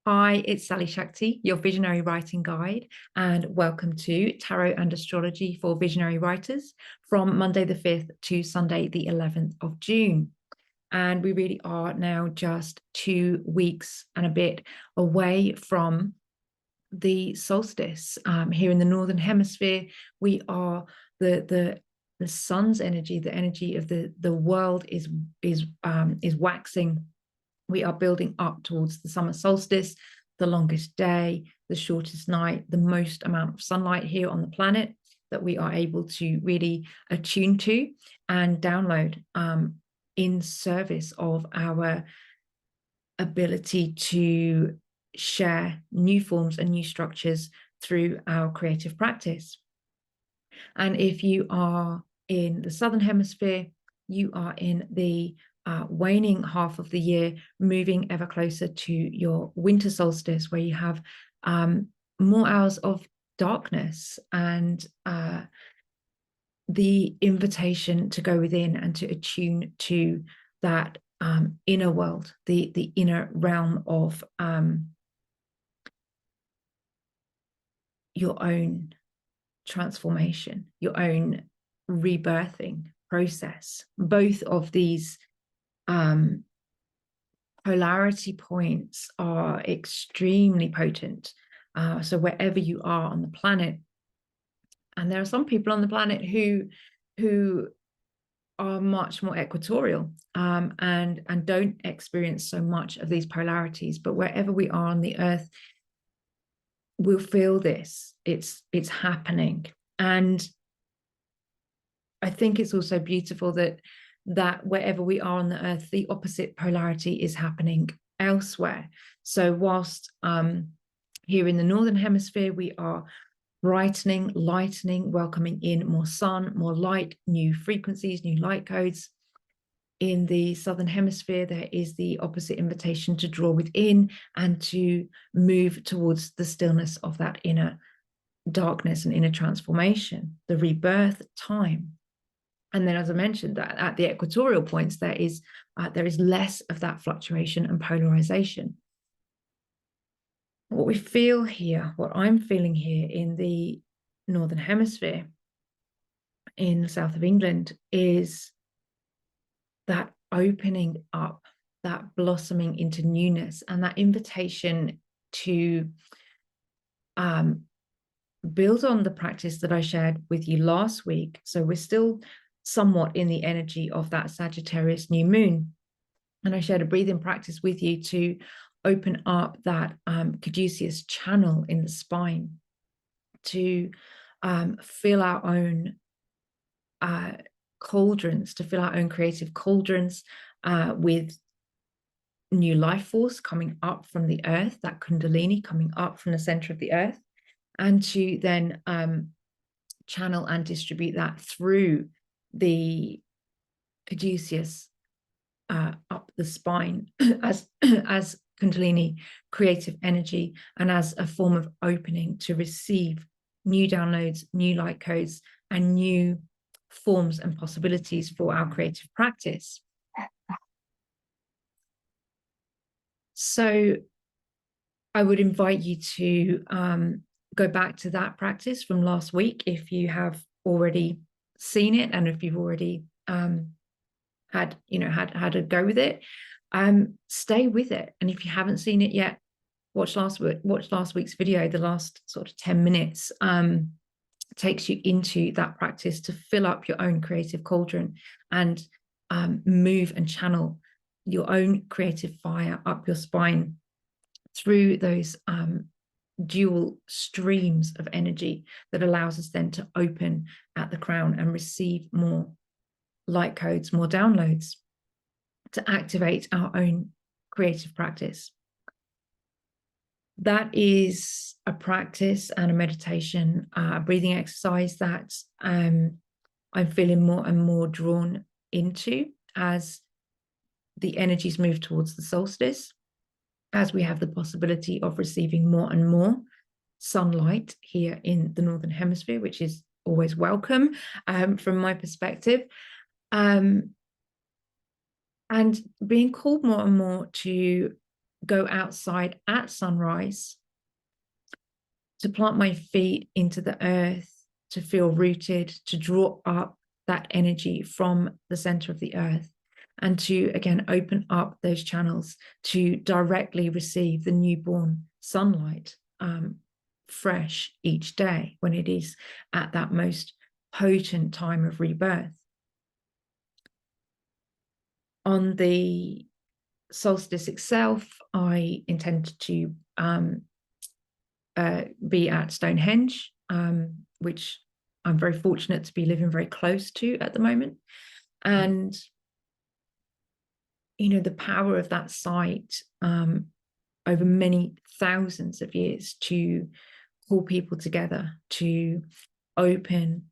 Hi, it's Sally-Shakti, your visionary writing guide, and welcome to Tarot and Astrology for Visionary Writers from Monday the 5th to Sunday the 11th of June. And we really are now just 2 weeks and a bit away from the solstice. Here in the Northern Hemisphere, we are the sun's energy, the energy of the world is waxing. We are building up towards the summer solstice, the longest day, the shortest night, the most amount of sunlight here on the planet that we are able to really attune to and download in service of our ability to share new forms and new structures through our creative practice. And if you are in the Southern Hemisphere, you are in the waning half of the year, moving ever closer to your winter solstice, where you have more hours of darkness and the invitation to go within and to attune to that inner world, the inner realm of your own transformation, your own rebirthing process. Both of these polarity points are extremely potent. So wherever you are on the planet, and there are some people on the planet who are much more equatorial and don't experience so much of these polarities, but wherever we are on the earth, we'll feel this. It's happening. And I think it's also beautiful that wherever we are on the earth, the opposite polarity is happening elsewhere. So whilst here in the Northern Hemisphere, we are brightening, lightening, welcoming in more sun, more light, new frequencies, new light codes. In the Southern Hemisphere, there is the opposite invitation to draw within and to move towards the stillness of that inner darkness and inner transformation, the rebirth time. And then, as I mentioned, that at the equatorial points, there is less of that fluctuation and polarization. What we feel here, what I'm feeling here in the Northern Hemisphere, in the south of England, is that opening up, that blossoming into newness, and that invitation to build on the practice that I shared with you last week. So we're still somewhat in the energy of that Sagittarius new moon. And I shared a breathing practice with you to open up that caduceus channel in the spine, to fill our own cauldrons, to fill our own creative cauldrons with new life force coming up from the earth, that kundalini coming up from the center of the earth, and to then channel and distribute that through the caduceus up the spine as kundalini creative energy, and as a form of opening to receive new downloads, new light codes, and new forms and possibilities for our creative practice. So I would invite you to go back to that practice from last week if you have already seen it, and if you've already had a go with it. Stay with it, and if you haven't seen it yet, watch last week's video. The last sort of 10 minutes takes you into that practice to fill up your own creative cauldron and move and channel your own creative fire up your spine through those dual streams of energy that allows us then to open at the crown and receive more light codes, more downloads, to activate our own creative practice. That is a practice and a meditation, a breathing exercise that I'm feeling more and more drawn into as the energies move towards the solstice, as we have the possibility of receiving more and more sunlight here in the Northern Hemisphere, which is always welcome from my perspective. And being called more and more to go outside at sunrise, to plant my feet into the earth, to feel rooted, to draw up that energy from the center of the earth, and to again open up those channels to directly receive the newborn sunlight, fresh each day when it is at that most potent time of rebirth. On the solstice itself, I intend to be at Stonehenge, which I'm very fortunate to be living very close to at the moment. And, you know, the power of that site over many thousands of years to pull people together, to open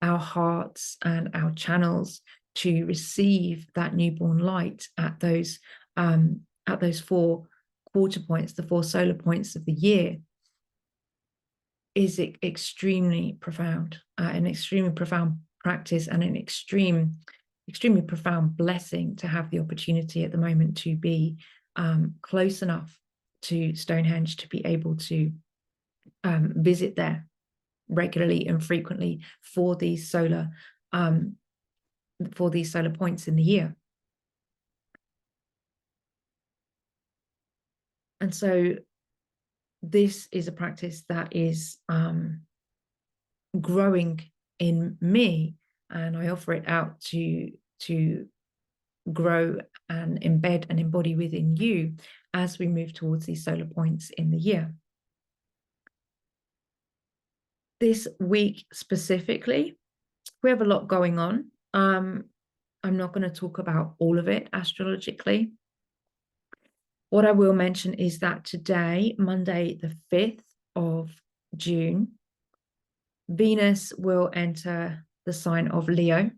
our hearts and our channels to receive that newborn light at those 4 quarter points, the 4 solar points of the year, is extremely profound, an extremely profound practice, and an extremely profound blessing to have the opportunity at the moment to be close enough to Stonehenge to be able to visit there regularly and frequently for these solar points in the year. And so this is a practice that is growing in me, and I offer it out to grow and embed and embody within you as we move towards these solar points in the year. This week specifically, we have a lot going on. I'm not going to talk about all of it astrologically. What I will mention is that today, Monday, the 5th of June, Venus will enter the sign of Leo.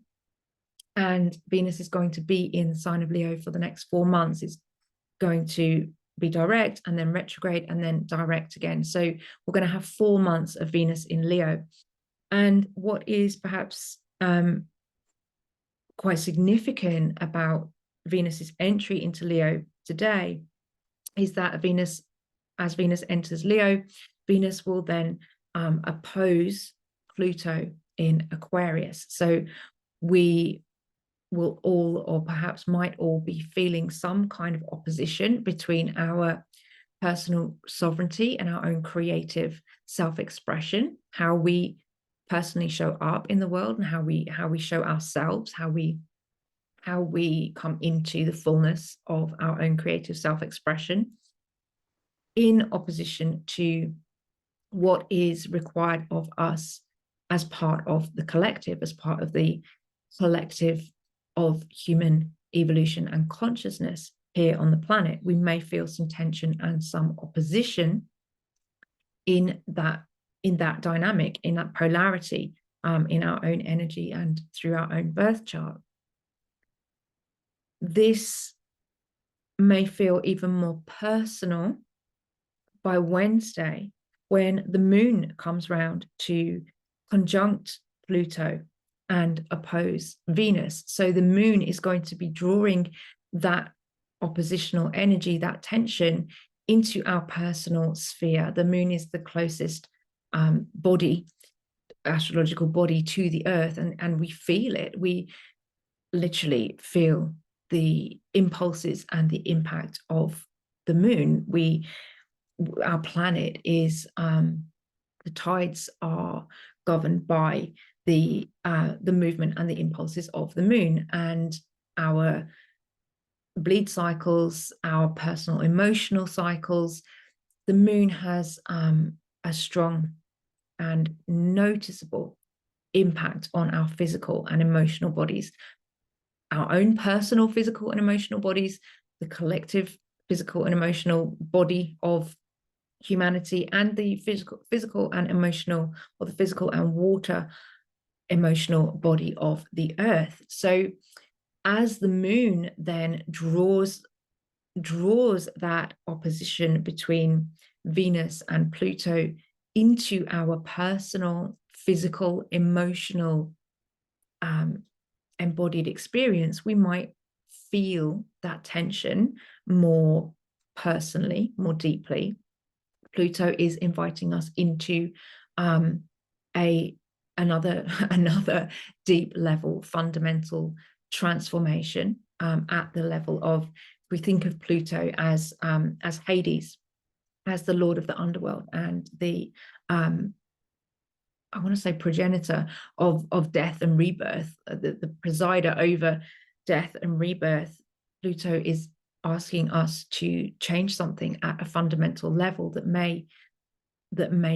And Venus is going to be in the sign of Leo for the next 4 months. It's going to be direct and then retrograde and then direct again. So we're going to have 4 months of Venus in Leo. And what is perhaps quite significant about Venus's entry into Leo today is that as Venus enters Leo, Venus will then oppose Pluto in Aquarius. So we will all, or perhaps might all, be feeling some kind of opposition between our personal sovereignty and our own creative self-expression, how we personally show up in the world, and how we show ourselves, how we come into the fullness of our own creative self-expression, in opposition to what is required of us as part of the collective, as part of the collective of human evolution and consciousness here on the planet. We may feel some tension and some opposition in that dynamic, in that polarity, in our own energy and through our own birth chart. This may feel even more personal by Wednesday, when the moon comes round to conjunct Pluto and oppose Venus. So the moon is going to be drawing that oppositional energy, that tension, into our personal sphere. The moon is the closest body, astrological body, to the earth, and we feel it. We literally feel the impulses and the impact of the moon. Our planet is, the tides are governed by the movement and the impulses of the moon, and our bleed cycles, our personal emotional cycles. The moon has a strong and noticeable impact on our physical and emotional bodies, our own personal physical and emotional bodies, the collective physical and emotional body of humanity, and the physical and emotional, or the physical and water emotional body of the earth. So as the moon then draws that opposition between Venus and Pluto into our personal, physical, emotional, embodied experience, we might feel that tension more personally, more deeply, Pluto is inviting us into another deep level, fundamental transformation at the level of, if we think of Pluto as Hades, as the lord of the underworld and the I want to say progenitor of death and rebirth, the presider over death and rebirth. Pluto is asking us to change something at a fundamental level that may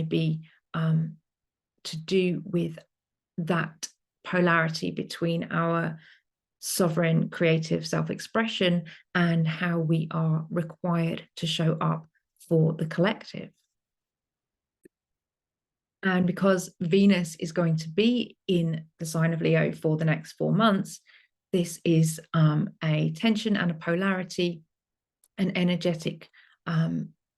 be to do with that polarity between our sovereign creative self-expression and how we are required to show up for the collective. And because Venus is going to be in the sign of Leo for the next 4 months, this is a tension and a polarity, an energetic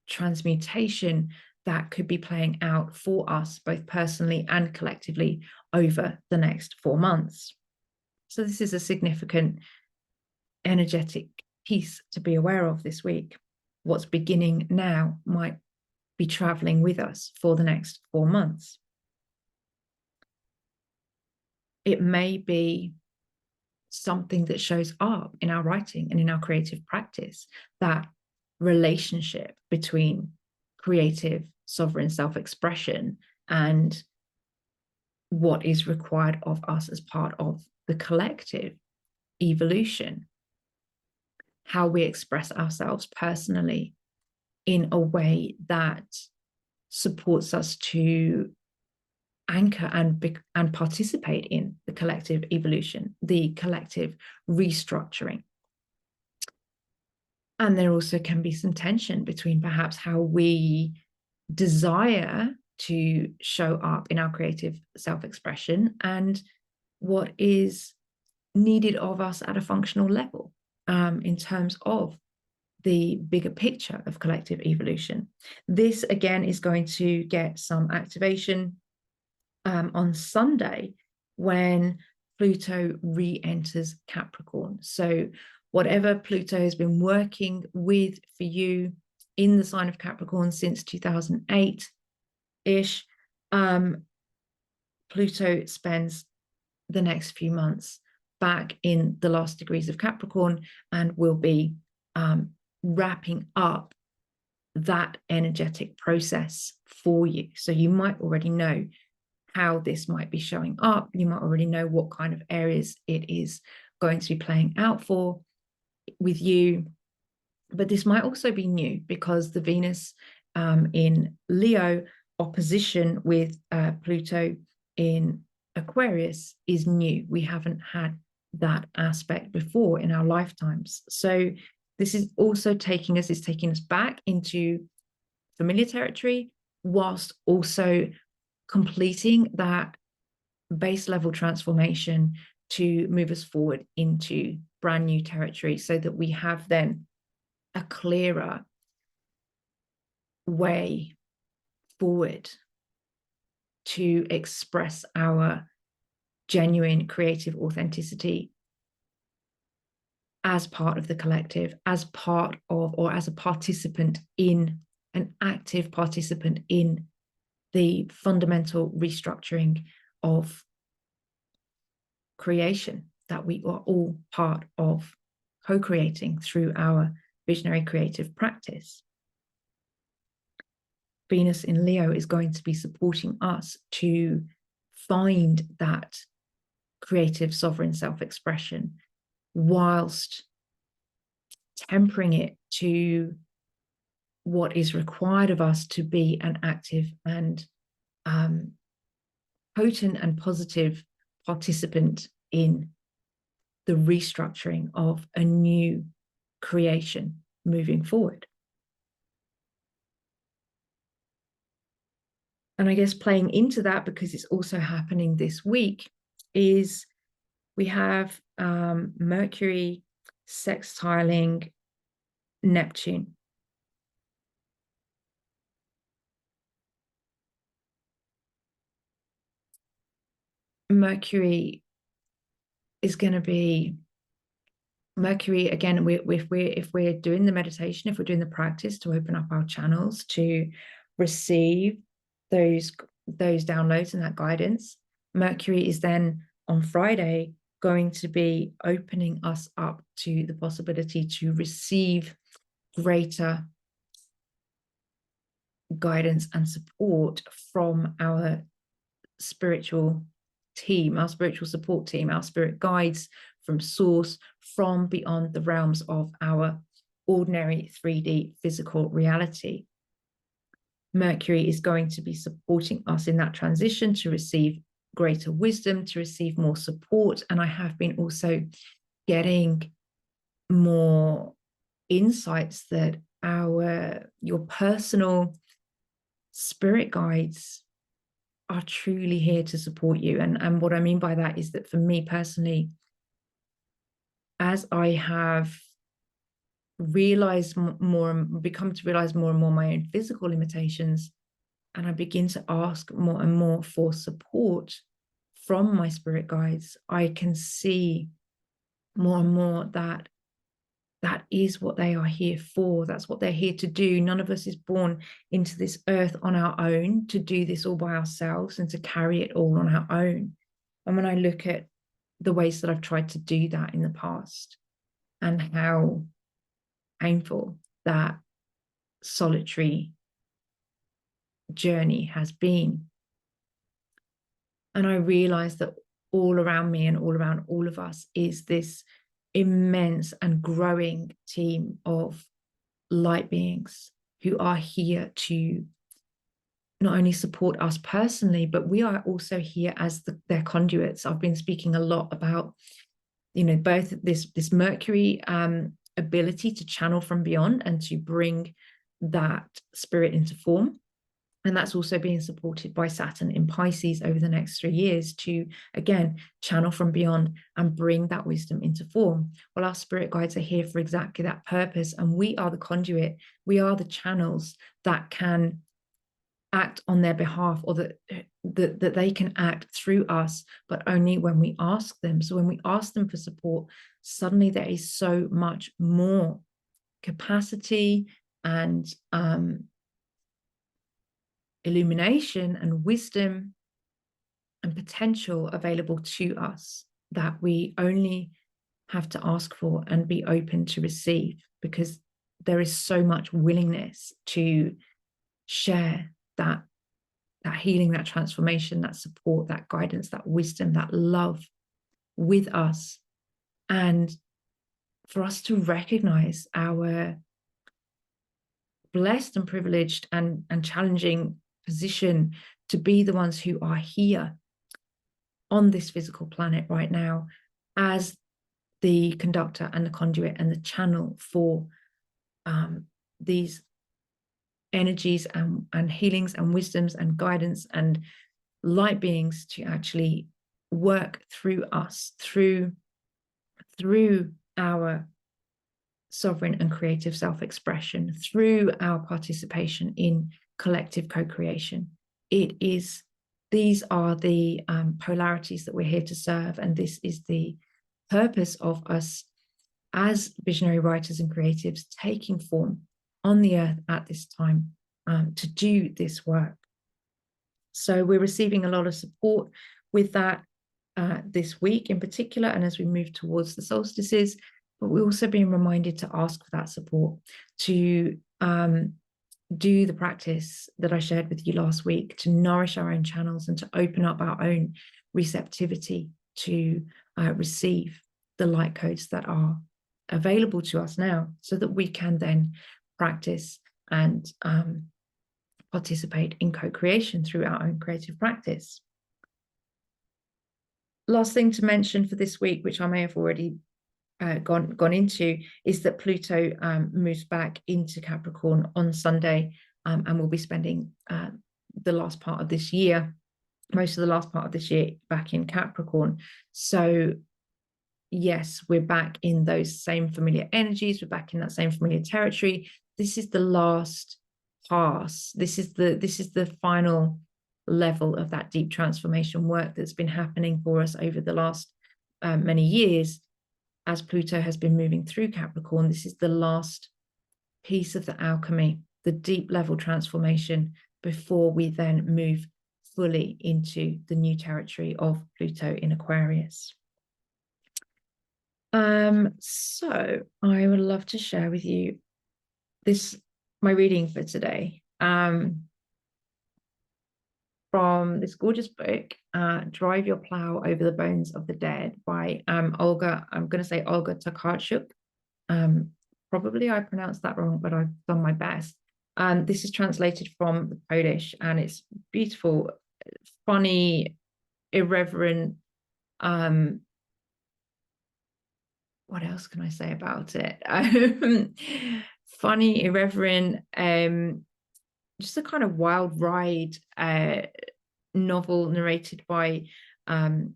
transmutation that could be playing out for us, both personally and collectively, over the next 4 months. So this is a significant energetic piece to be aware of this week. What's beginning now might be traveling with us for the next 4 months. It may be something that shows up in our writing and in our creative practice, that relationship between creative, sovereign self-expression and what is required of us as part of the collective evolution, how we express ourselves personally in a way that supports us to anchor and participate in the collective evolution, the collective restructuring. And there also can be some tension between perhaps how we desire to show up in our creative self-expression and what is needed of us at a functional level in terms of the bigger picture of collective evolution. This again is going to get some activation on Sunday when Pluto re-enters Capricorn. So whatever Pluto has been working with for you in the sign of Capricorn since 2008-ish, Pluto spends the next few months back in the last degrees of Capricorn and will be wrapping up that energetic process for you. So you might already know how this might be showing up. You might already know what kind of areas it is going to be playing out for with you. But this might also be new because the Venus in Leo opposition with Pluto in Aquarius is new. We haven't had that aspect before in our lifetimes. So this is also taking us back into familiar territory, whilst also completing that base level transformation to move us forward into brand new territory, so that we have then a clearer way forward to express our genuine creative authenticity as part of the collective, as part of, or as a participant in, an active participant in the fundamental restructuring of creation that we are all part of co-creating through our visionary creative practice. Venus in Leo is going to be supporting us to find that creative sovereign self-expression whilst tempering it to what is required of us to be an active and potent and positive participant in the restructuring of a new creation moving forward. And I guess playing into that, because it's also happening this week, is we have Mercury sextiling Neptune. Mercury is going to be Mercury, again, if we're doing the meditation, if we're doing the practice to open up our channels to receive those downloads and that guidance, Mercury is then on Friday going to be opening us up to the possibility to receive greater guidance and support from our spiritual team, our spiritual support team, our spirit guides from source, from beyond the realms of our ordinary 3D physical reality. Mercury is going to be supporting us in that transition to receive greater wisdom, to receive more support. And I have been also getting more insights that your personal spirit guides are truly here to support you. And what I mean by that is that for me personally, as I have realized more and become to realize more and more my own physical limitations, and I begin to ask more and more for support from my spirit guides, I can see more and more that that is what they are here for. That's what they're here to do. None of us is born into this earth on our own to do this all by ourselves and to carry it all on our own. And when I look at the ways that I've tried to do that in the past and how painful that solitary journey has been, and I realized that all around me and all around all of us is this immense and growing team of light beings who are here to not only support us personally, but we are also here as their conduits. I've been speaking a lot about, both this Mercury ability to channel from beyond and to bring that spirit into form. And that's also being supported by Saturn in Pisces over the next 3 years to, again, channel from beyond and bring that wisdom into form. Well, our spirit guides are here for exactly that purpose. And we are the conduit. We are the channels that can act on their behalf, or that they can act through us, but only when we ask them. So when we ask them for support, suddenly there is so much more capacity and illumination and wisdom and potential available to us that we only have to ask for and be open to receive, because there is so much willingness to share that healing, that transformation, that support, that guidance, that wisdom, that love with us, and for us to recognize our blessed and privileged and challenging position to be the ones who are here on this physical planet right now as the conductor and the conduit and the channel for these energies and healings and wisdoms and guidance and light beings to actually work through us, through our sovereign and creative self-expression, through our participation in collective co-creation. These are the polarities that we're here to serve, and this is the purpose of us as visionary writers and creatives taking form on the earth at this time to do this work. So we're receiving a lot of support with that this week in particular, and as we move towards the solstices, but we're also being reminded to ask for that support, to do the practice that I shared with you last week, to nourish our own channels and to open up our own receptivity to receive the light codes that are available to us now, so that we can then practice and participate in co-creation through our own creative practice. Last thing to mention for this week, which I may have already gone into, is that Pluto moves back into Capricorn on Sunday, and we'll be spending the last part of this year, most of the last part of this year, back in Capricorn. So yes, we're back in those same familiar energies, we're back in that same familiar territory. This is the last pass. This is the final level of that deep transformation work that's been happening for us over the last many years. as Pluto has been moving through Capricorn, this is the last piece of the alchemy, the deep level transformation, before we then move fully into the new territory of Pluto in Aquarius. So I would love to share with you my reading for today, from this gorgeous book, Drive Your Plow Over the Bones of the Dead by Olga, I'm going to say Olga Tokarczuk. Probably I pronounced that wrong, but I've done my best. This is translated from the Polish, and it's beautiful, funny, irreverent. What else can I say about it? Funny, irreverent, just a kind of wild ride novel narrated by the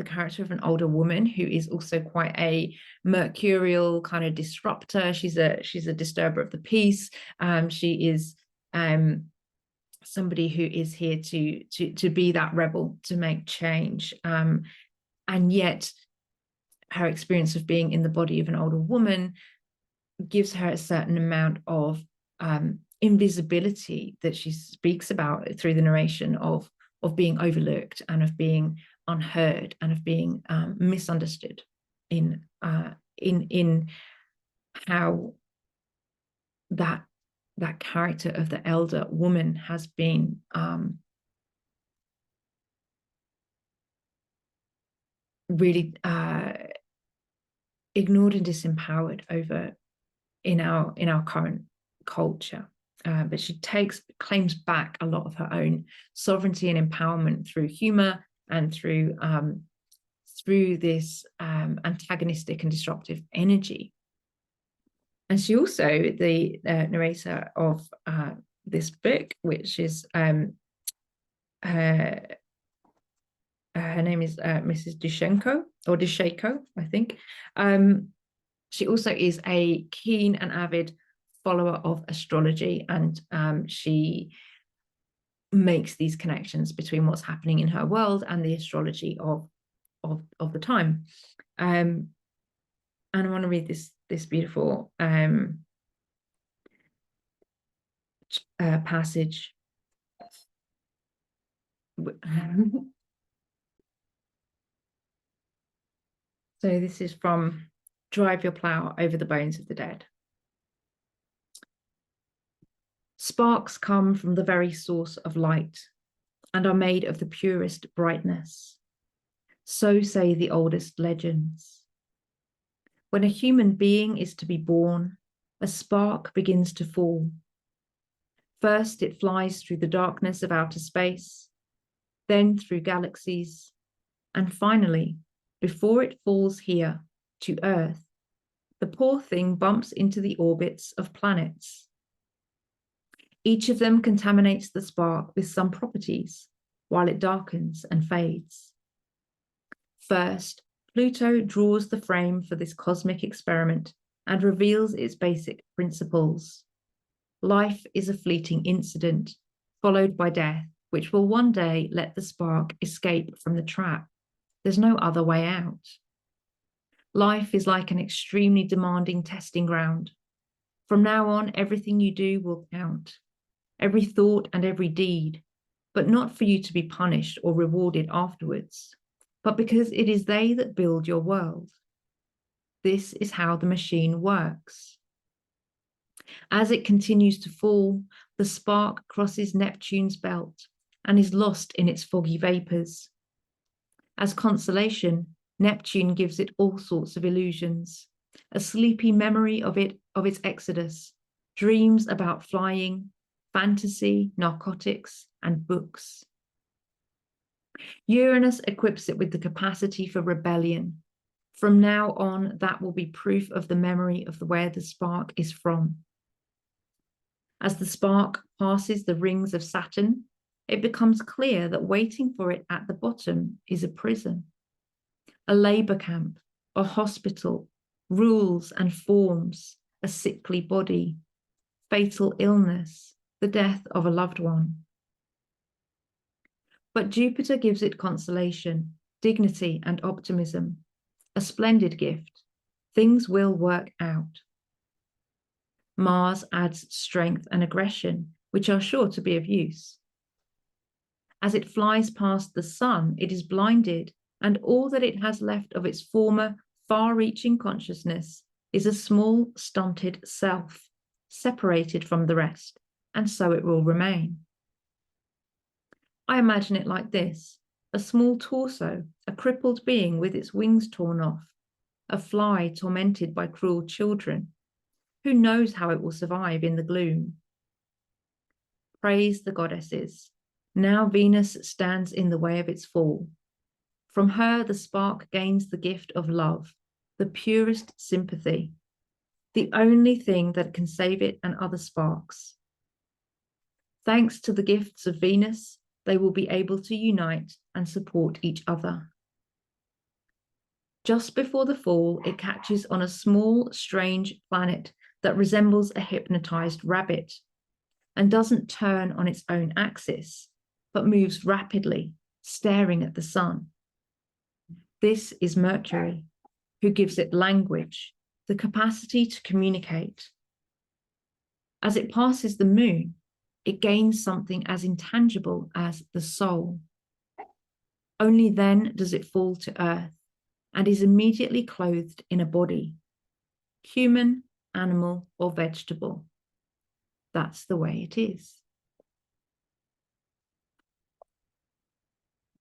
character of an older woman who is also quite a mercurial kind of disruptor. She's a disturber of the peace. She is somebody who is here to be that rebel, to make change, and yet her experience of being in the body of an older woman gives her a certain amount of invisibility that she speaks about through the narration of being overlooked and of being unheard and of being misunderstood in how that character of the elder woman has been really ignored and disempowered over in our current culture. But she claims back a lot of her own sovereignty and empowerment through humor and through this antagonistic and disruptive energy. And she also, the narrator of this book, which is her name is Mrs. Dusheko, I think. She also is a keen and avid follower of astrology, and she makes these connections between what's happening in her world and the astrology of the time. And I want to read this beautiful passage. So this is from Drive Your Plow Over the Bones of the Dead. Sparks come from the very source of light and are made of the purest brightness. So say the oldest legends. When a human being is to be born, a spark begins to fall. First, it flies through the darkness of outer space, then through galaxies, and finally, before it falls here to Earth, the poor thing bumps into the orbits of planets. Each of them contaminates the spark with some properties, while it darkens and fades. First, Pluto draws the frame for this cosmic experiment and reveals its basic principles. Life is a fleeting incident, followed by death, which will one day let the spark escape from the trap. There's no other way out. Life is like an extremely demanding testing ground. From now on, everything you do will count. Every thought and every deed, but not for you to be punished or rewarded afterwards, but because it is they that build your world. This is how the machine works. As it continues to fall, the spark crosses Neptune's belt and is lost in its foggy vapors. As consolation, Neptune gives it all sorts of illusions, a sleepy memory of its exodus, dreams about flying, fantasy, narcotics, and books. Uranus equips it with the capacity for rebellion. From now on, that will be proof of the memory of where the spark is from. As the spark passes the rings of Saturn, it becomes clear that waiting for it at the bottom is a prison, a labor camp, a hospital, rules and forms, a sickly body, fatal illness, the death of a loved one. But Jupiter gives it consolation, dignity, and optimism. a splendid gift. Things will work out. Mars adds strength and aggression, which are sure to be of use. As it flies past the sun, it is blinded, and all that it has left of its former far-reaching consciousness is a small, stunted self, separated from the rest, and so it will remain. I imagine it like this: a small torso, a crippled being with its wings torn off, a fly tormented by cruel children. Who knows how it will survive in the gloom? Praise the goddesses. Now Venus stands in the way of its fall. From her the spark gains the gift of love, the purest sympathy, the only thing that can save it and other sparks. Thanks to the gifts of Venus, they will be able to unite and support each other. Just before the fall, it catches on a small, strange planet that resembles a hypnotized rabbit and doesn't turn on its own axis, but moves rapidly, staring at the sun. This is Mercury, who gives it language, the capacity to communicate. As it passes the moon, it gains something as intangible as the soul. Only then does it fall to earth and is immediately clothed in a body, human, animal, or vegetable. That's the way it is.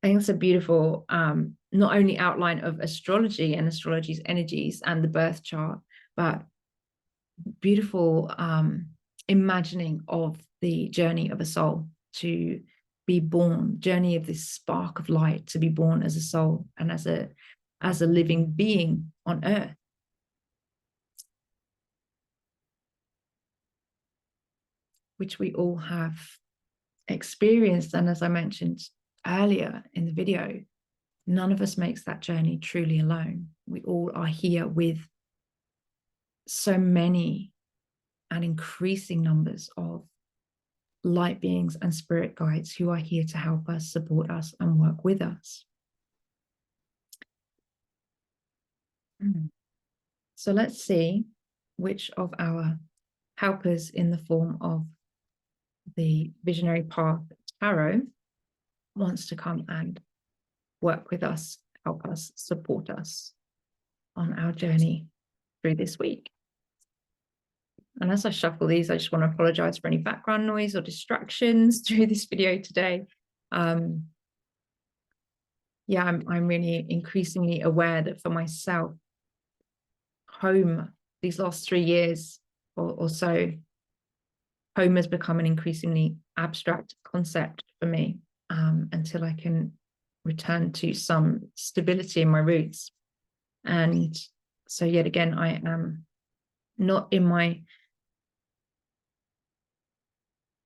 I think it's a beautiful, not only outline of astrology and astrology's energies and the birth chart, but beautiful imagining of the journey of a soul to be born, journey of this spark of light to be born as a soul and as a living being on earth. Which we all have experienced. And as I mentioned earlier in the video, none of us makes that journey truly alone. We all are here with so many and increasing numbers of light beings and spirit guides who are here to help us, support us, and work with us. So let's see which of our helpers in the form of the Visionary Path Tarot wants to come and work with us, help us, support us on our journey through this week. And as I shuffle these, I just want to apologize for any background noise or distractions through this video today. Yeah, I'm really increasingly aware that for myself, home, these last 3 years or so, home has become an increasingly abstract concept for me until I can return to some stability in my roots. And so yet again, I am not in my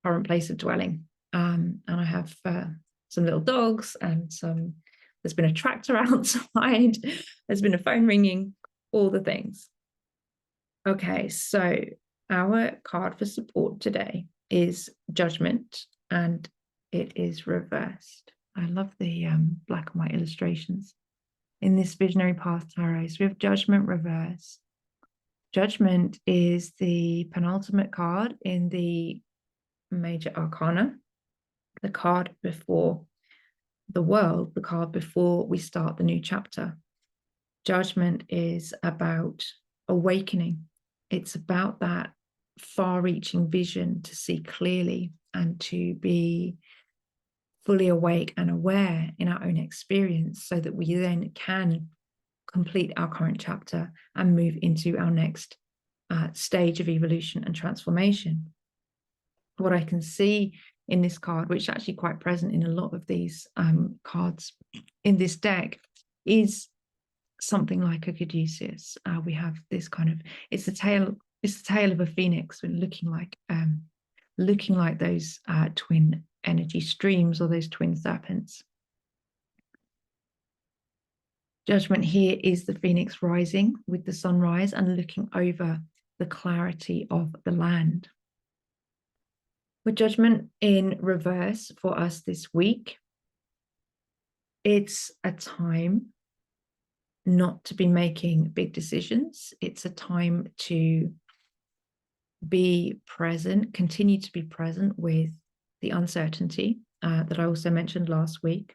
current place of dwelling. And I have some little dogs and there's been a tractor outside, there's been a phone ringing, all the things. Okay, so our card for support today is Judgment, and it is reversed. I love the black and white illustrations in this Visionary Path Tarot. So we have Judgment Reversed. Judgment is the penultimate card in the Major Arcana, the card before the world, the card before we start the new chapter. Judgment is about awakening. It's about that far-reaching vision to see clearly and to be fully awake and aware in our own experience so that we then can complete our current chapter and move into our next stage of evolution and transformation. What I can see in this card, which is actually quite present in a lot of these cards in this deck, is something like a caduceus. We have this kind of, it's the tail of a phoenix, looking like those twin energy streams or those twin serpents. Judgment here is the phoenix rising with the sunrise and looking over the clarity of the land. With Judgment in reverse for us this week, it's a time not to be making big decisions. It's a time to be present, continue to be present with the uncertainty that I also mentioned last week.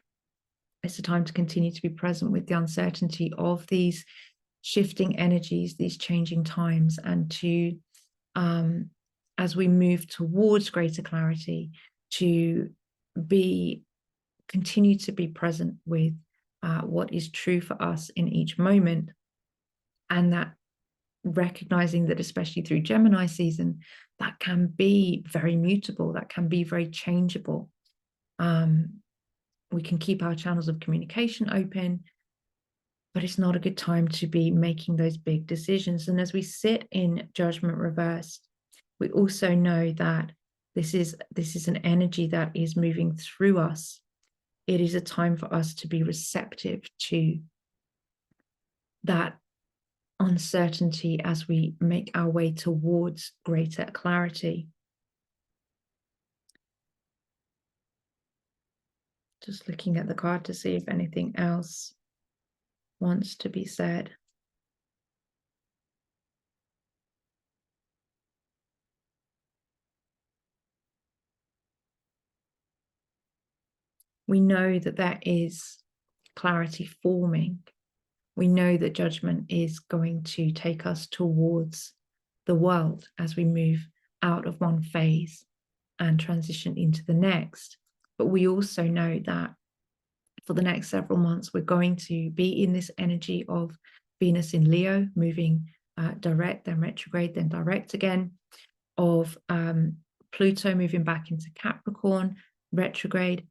It's a time to continue to be present with the uncertainty of these shifting energies, these changing times, and to, as we move towards greater clarity, to continue to be present with what is true for us in each moment, and that recognizing that, especially through Gemini season, that can be very mutable, that can be very changeable. We can keep our channels of communication open, but it's not a good time to be making those big decisions. And as we sit in Judgment Reversed, we also know that this is an energy that is moving through us. It is a time for us to be receptive to that uncertainty as we make our way towards greater clarity. Just looking at the card to see if anything else wants to be said. We know that there is clarity forming. We know that judgment is going to take us towards the world as we move out of one phase and transition into the next. But we also know that for the next several months, we're going to be in this energy of Venus in Leo, moving direct, then retrograde, then direct again, of Pluto moving back into Capricorn, retrograde,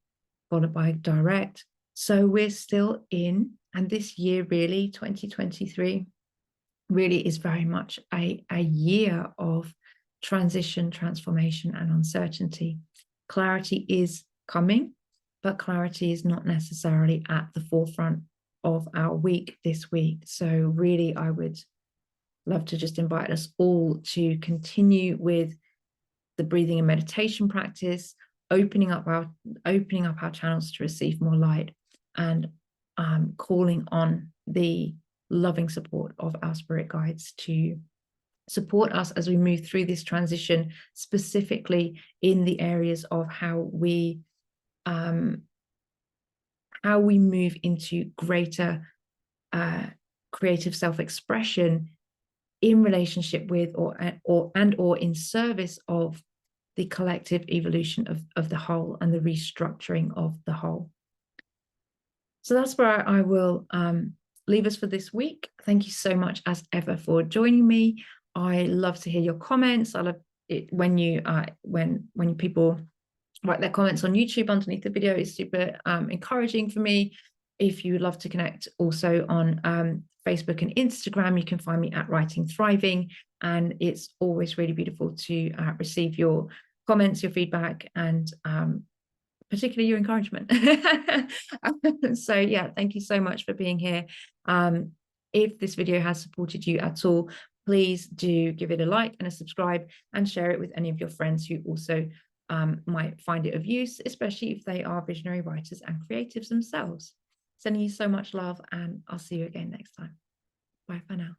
followed by direct. So we're still in, and this year really, 2023, really is very much a year of transition, transformation, and uncertainty. Clarity is coming, but clarity is not necessarily at the forefront of our week this week. So really, I would love to just invite us all to continue with the breathing and meditation practice, opening up our channels to receive more light, and calling on the loving support of our spirit guides to support us as we move through this transition, specifically in the areas of how we move into greater creative self-expression in relationship with or in service of the collective evolution of the whole and the restructuring of the whole. So that's where I will leave us for this week. Thank you so much as ever for joining me. I love to hear your comments. I love it when people write their comments on YouTube underneath the video. It's super encouraging for me. If you would love to connect also on Facebook and Instagram, you can find me at Writing Thriving, and it's always really beautiful to receive your comments, your feedback, and particularly your encouragement. So yeah, thank you so much for being here. If this video has supported you at all, please do give it a like and a subscribe, and share it with any of your friends who also might find it of use, especially if they are visionary writers and creatives themselves. Sending you so much love, and I'll see you again next time. Bye for now.